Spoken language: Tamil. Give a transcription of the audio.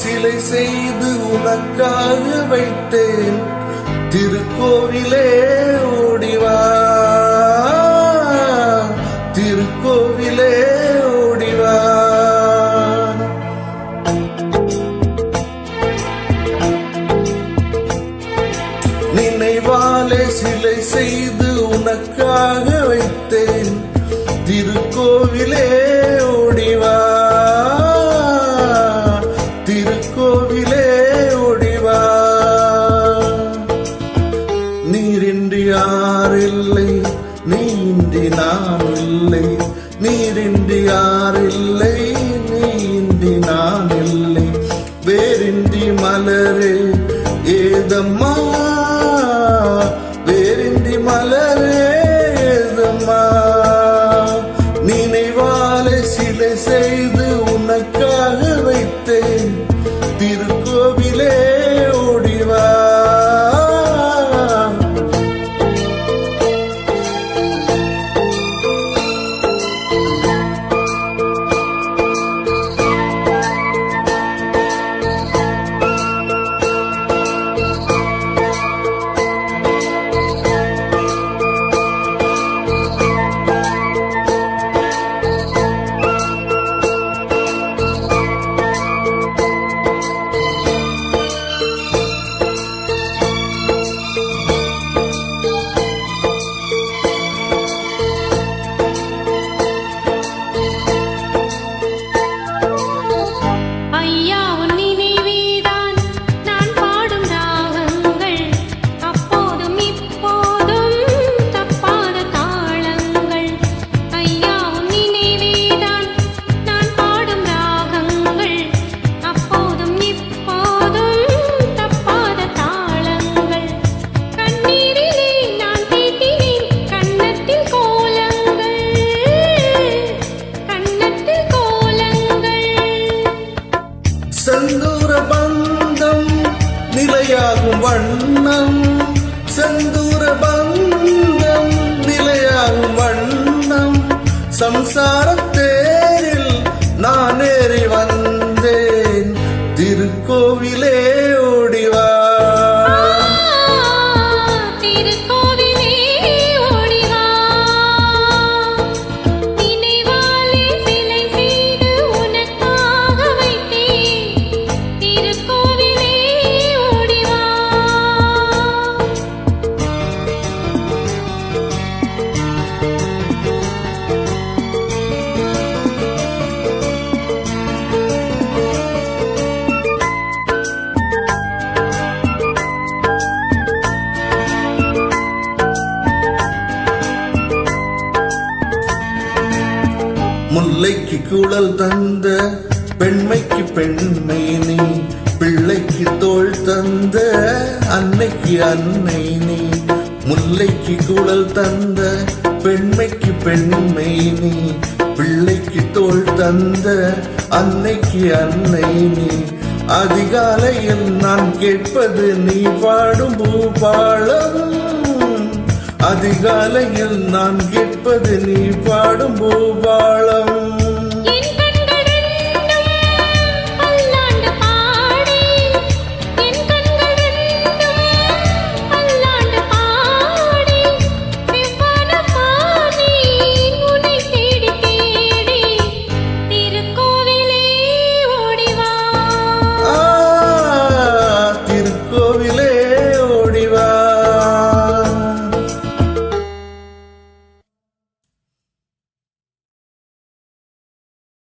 சிலை செய்து உனக்காக வைத்தேன். திருக்கோவிலே ஓடிவா, திருக்கோவிலே ஓடிவா. நினைவாலே சிலை செய்து உனக்காக வைத்தேன். திருக்கோவிலே ஓடிவா, திருக்கோவிலே ஓடிவா. நீரின்றி யாரில்லை, நீயின்றி நான் இல்லை. நீரின்றி யாரில்லை, நீயின்றி நான் இல்லை. வேரின்றி மலரே ஏதம்மா, வேரின்றி மலரே ஏதம்மா. நினைவாலே சிலை செய்து உனக்காக வைத்தேன். திருக்கோவிலே ஓடிவா. செந்தூர பந்தம் நிலையாகும் வண்ணம், செந்தூர பந்தம் நிலையாகும் வண்ணம். சம்சாரத்தேரில் நான் ஏறி வந்தேன். திருக்கோவிலே ஓடிவா, முல்லைக்கு குழல் தந்த பெண்மைக்கு பெண்மை நீ, பிள்ளைக்கு தோள் தந்த அன்னைக்கு அன்னை நீ. முல்லைக்கு குழல் தந்த பெண்மைக்கு பெண்மை நீ, பிள்ளைக்கு தோள் தந்த அன்னைக்கு அன்னை நீ. அதிகாலையில் நான் கேட்பது நீ பாடும் பூபாளம், அதிகாலையில் நான் கேட்பது நீ பாடும் பூபாளம்.